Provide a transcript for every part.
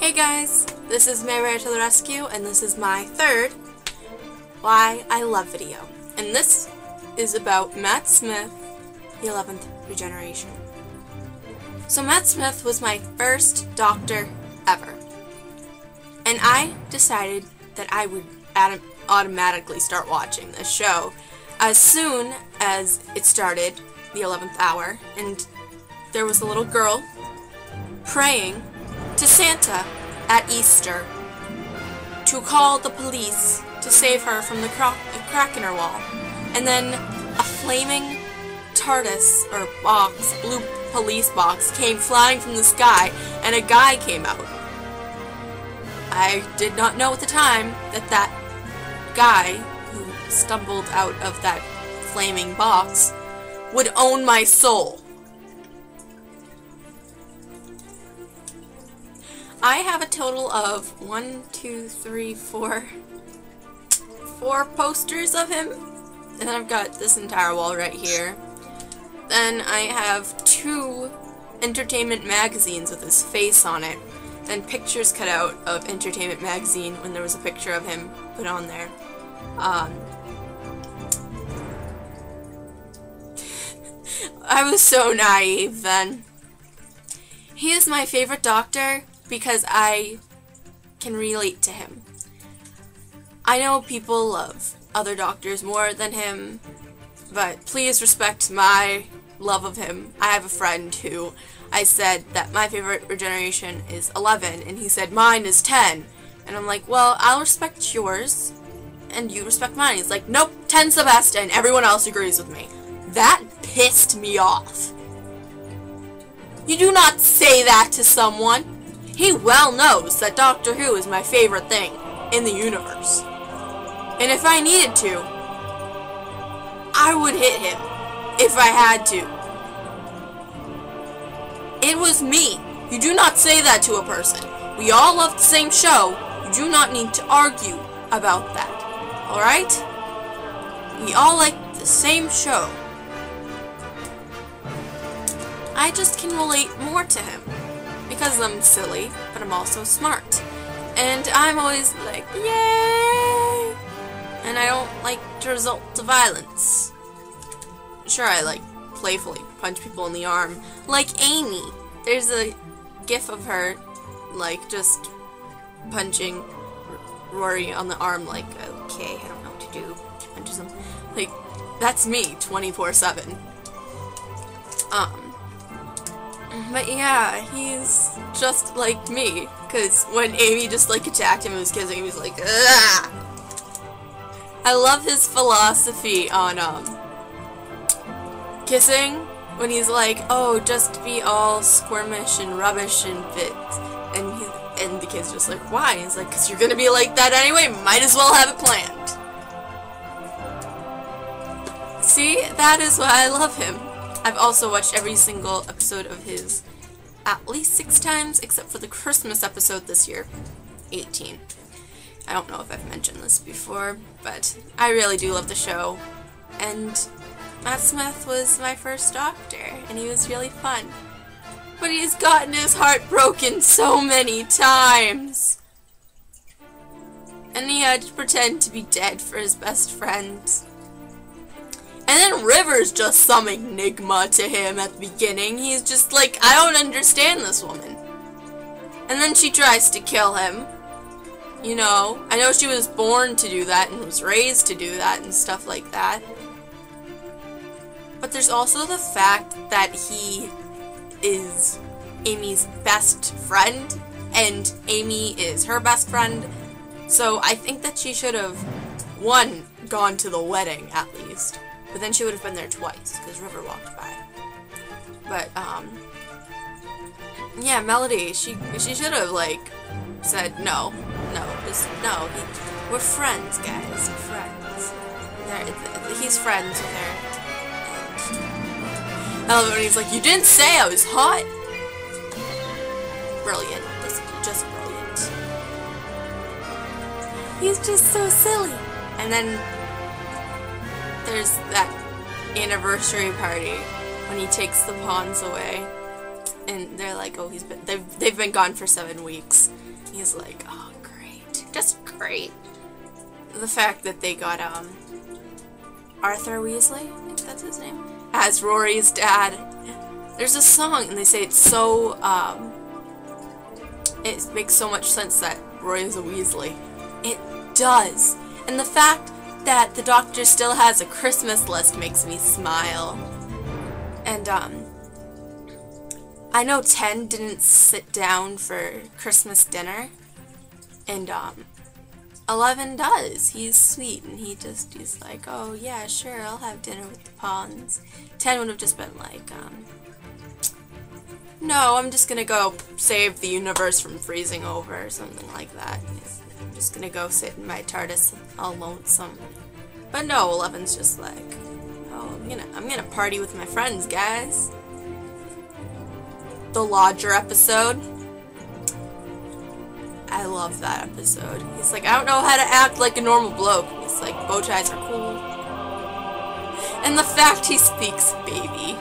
Hey guys, this is Mary to the rescue, and this is my third Why I Love video. And this is about Matt Smith, the 11th regeneration. So Matt Smith was my first doctor ever. And I decided that I would automatically start watching this show as soon as it started, the 11th hour, and there was a little girl praying to Santa at Easter to call the police to save her from the crack in her wall. And then a flaming TARDIS, or box, blue police box, came flying from the sky, and a guy came out. I did not know at the time that that guy who stumbled out of that flaming box would own my soul. I have a total of 4 posters of him, and then I've got this entire wall right here. Then I have 2 entertainment magazines with his face on it, then pictures cut out of Entertainment Magazine when there was a picture of him put on there. I was so naive then. He is my favorite doctor because I can relate to him. I know people love other doctors more than him, but please respect my love of him. I have a friend who I said that my favorite regeneration is 11, and he said mine is 10. And I'm like, well, I'll respect yours, and you respect mine. He's like, nope, 10's the best, and everyone else agrees with me. That pissed me off. You do not say that to someone. He well knows that Doctor Who is my favorite thing in the universe. And if I needed to, I would hit him if I had to. It was me. You do not say that to a person. We all love the same show. You do not need to argue about that. Alright? We all like the same show. I just can relate more to him. Because I'm silly, but I'm also smart. And I'm always like, yay! And I don't like to resort to violence. Sure, I like playfully punch people in the arm. Like Amy. There's a gif of her, like, just punching Rory on the arm, like, okay, I don't know what to do. She punches him. Like, that's me, 24/7. But yeah, he's just like me, because when Amy just, like, attacked him and was kissing him, he was like, ugh! I love his philosophy on, kissing, when he's like, oh, just be all squirmish and rubbish and fit, and the kid's just like, why? And he's like, because you're gonna be like that anyway, might as well have it planned. See, that is why I love him. I've also watched every single episode of his at least 6 times, except for the Christmas episode this year, 18. I don't know if I've mentioned this before, but I really do love the show. And Matt Smith was my first doctor, and he was really fun. But he's gotten his heart broken so many times. And he had to pretend to be dead for his best friends. And then River's just some enigma to him at the beginning. He's just like, I don't understand this woman. And then she tries to kill him. You know, I know she was born to do that and was raised to do that and stuff like that. But there's also the fact that he is Amy's best friend, and Amy is her best friend. So I think that she should have, 1, gone to the wedding at least. But then she would have been there twice, because River walked by. But, yeah, Melody, she should have, like, said, no, we're friends, guys, we're friends. He's friends with her. And I love it when he's like, you didn't say I was hot. Brilliant, just brilliant. He's just so silly. And then there's that anniversary party when he takes the pawns away. And they're like, oh, they've been gone for 7 weeks. He's like, oh, great. Just great. The fact that they got, Arthur Weasley, I think that's his name, as Rory's dad. There's a song, and they say it's so, it makes so much sense that Rory is a Weasley. It does. And the fact that the Doctor still has a Christmas list makes me smile. And, I know 10 didn't sit down for Christmas dinner, and, 11 does. He's sweet, and he's like, oh, yeah, sure, I'll have dinner with the Pawns. 10 would have just been like, no, I'm just gonna go save the universe from freezing over, or something like that. I'm just gonna go sit in my TARDIS all lonesome. But no, 11's just like, oh, I'm gonna party with my friends, guys. The Lodger episode. I love that episode. He's like, I don't know how to act like a normal bloke. He's like, bow ties are cool. And the fact he speaks baby.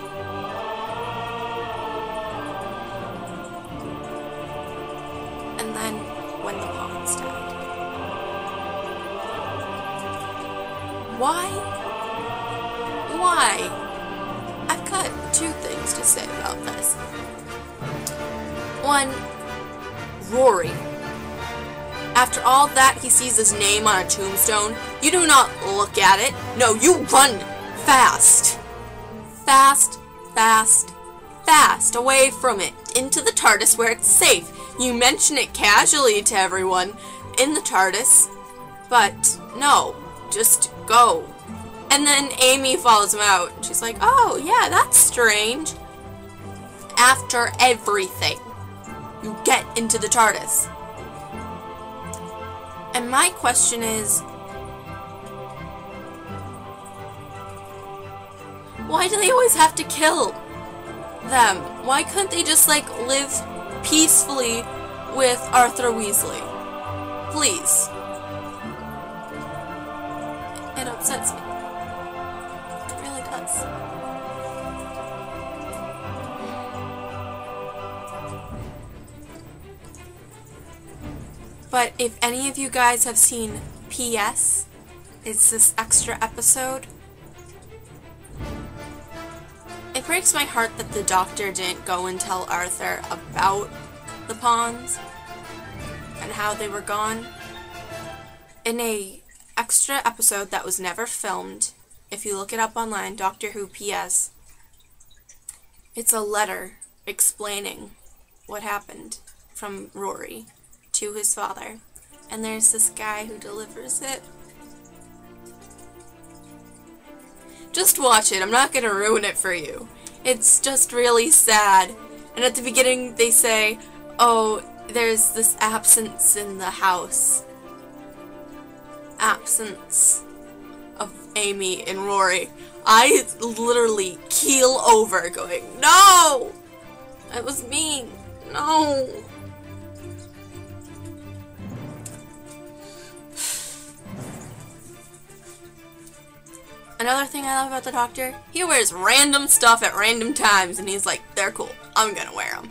And then, when the Pawns died. Why? I've got 2 things to say about this. One, Rory. After all that, he sees his name on a tombstone. You do not look at it. No, you run fast. Fast, fast, fast away from it. Into the TARDIS where it's safe. You mention it casually to everyone in the TARDIS. But, no. Just go. And then Amy follows him out. She's like, oh, yeah, that's strange. After everything, you get into the TARDIS. And my question is, why do they always have to kill them? Why couldn't they just, like, live peacefully with Arthur Weasley? Please. It upsets me. It really does. But if any of you guys have seen P.S., it's this extra episode. It breaks my heart that the Doctor didn't go and tell Arthur about the Pawns and how they were gone. In a extra episode that was never filmed, if you look it up online, Doctor Who P.S., it's a letter explaining what happened from Rory to his father, and there's this guy who delivers it. Just watch it, I'm not gonna ruin it for you. It's just really sad. And at the beginning they say, oh, there's this absence in the house. Absence of Amy and Rory. I literally keel over going, no! That was mean. No! Another thing I love about the Doctor, he wears random stuff at random times, and he's like, they're cool, I'm gonna wear them.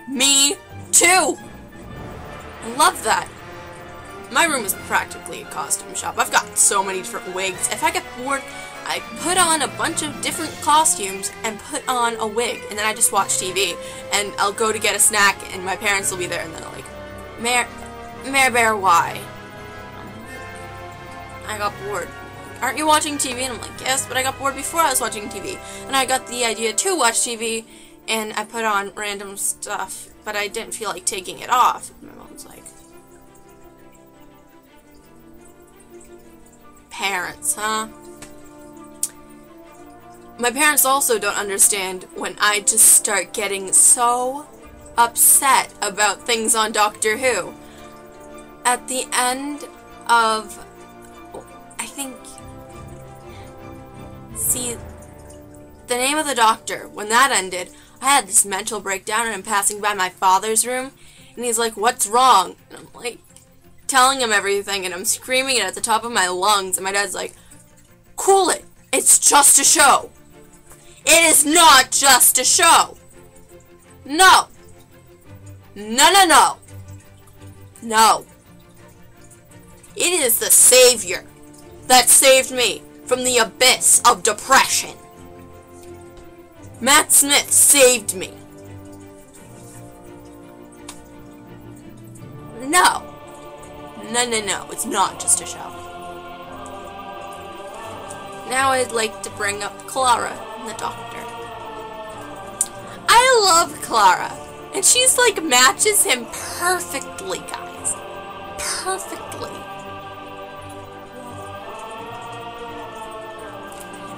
Me too! I love that. My room is practically a costume shop. I've got so many different wigs. If I get bored, I put on a bunch of different costumes and put on a wig, and then I just watch TV, and I'll go to get a snack, and my parents will be there, and they're like, Mare Bear, why? I got bored. Aren't you watching TV? And I'm like, yes, but I got bored before I was watching TV. And I got the idea to watch TV, and I put on random stuff, but I didn't feel like taking it off. My mom's like, parents, huh? My parents also don't understand when I just start getting so upset about things on Doctor Who. At the end of, I think, see, the Name of the Doctor, when that ended, I had this mental breakdown, and I'm passing by my father's room, and he's like, what's wrong? And I'm like, telling him everything, and I'm screaming it at the top of my lungs, and my dad's like, cool it, it's just a show. It is not just a show. No. No, no, no. No. It is the Savior that saved me from the abyss of depression. Matt Smith saved me. No. No, no, no. It's not just a show. Now I'd like to bring up Clara and the Doctor. I love Clara. And she's like matches him perfectly, guys. Perfectly.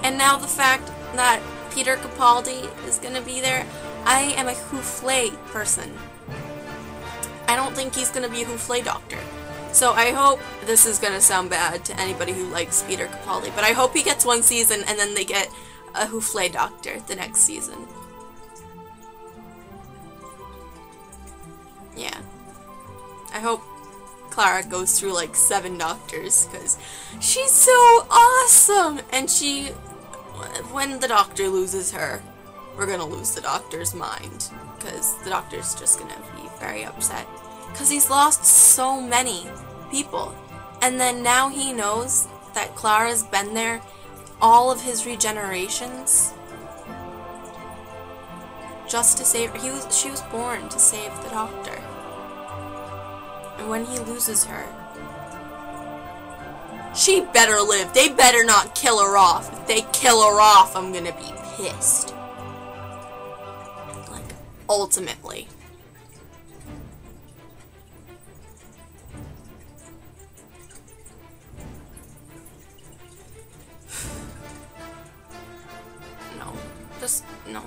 And now the fact that Peter Capaldi is gonna be there, I am a Houflay person. I don't think he's gonna be a Houflay Doctor. So I hope, this is gonna sound bad to anybody who likes Peter Capaldi, but I hope he gets one season and then they get a Houflay Doctor the next season. Yeah. I hope Clara goes through like 7 doctors, because she's so awesome! And when the Doctor loses her, we're gonna lose the Doctor's mind, because the Doctor's just gonna be very upset. Because he's lost so many people. And then now he knows that Clara's been there all of his regenerations just to save her. She was born to save the Doctor. And when he loses her, she better live. They better not kill her off. If they kill her off, I'm gonna be pissed. Like, ultimately. No.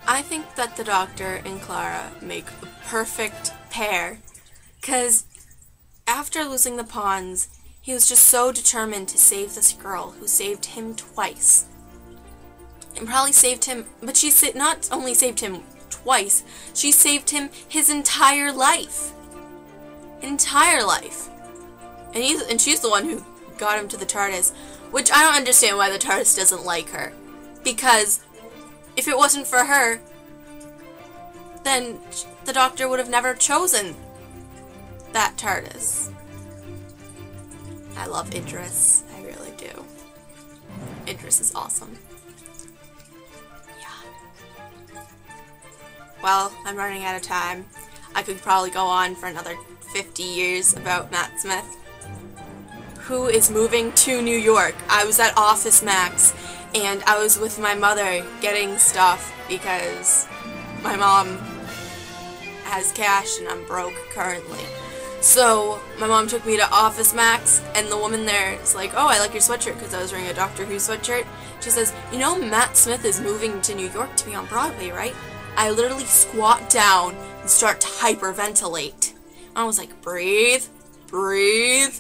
I think that the Doctor and Clara make a perfect pair, because after losing the pawns, he was just so determined to save this girl who saved him twice. And probably saved him, but she not only saved him twice, she saved him his entire life. Entire life. And she's the one who got him to the TARDIS, which I don't understand why the TARDIS doesn't like her. Because if it wasn't for her, then the Doctor would have never chosen that TARDIS. I love Idris. I really do. Idris is awesome. Yeah. Well, I'm running out of time. I could probably go on for another 50 years about Matt Smith, who is moving to New York. I was at Office Max, and I was with my mother getting stuff because my mom has cash and I'm broke currently. So my mom took me to Office Max, and the woman there is like, "Oh, I like your sweatshirt," because I was wearing a Doctor Who sweatshirt. She says, "You know Matt Smith is moving to New York to be on Broadway, right?" I literally squat down and start to hyperventilate. I was like, breathe, breathe.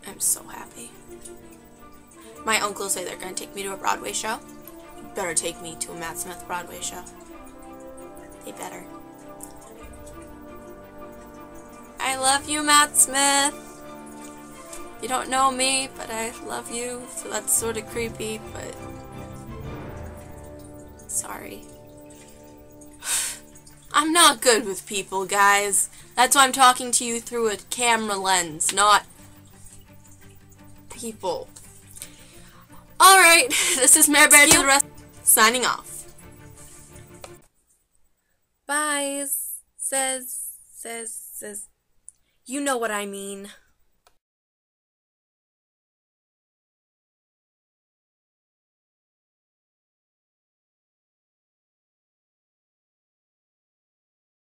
I'm so happy. My uncles say they're going to take me to a Broadway show. Better take me to a Matt Smith Broadway show. They better. I love you, Matt Smith. You don't know me, but I love you, so that's sort of creepy, but sorry. I'm not good with people, guys. That's why I'm talking to you through a camera lens, not people. Alright, this is Mare Bear to the rest, signing off. Bye, says, you know what I mean.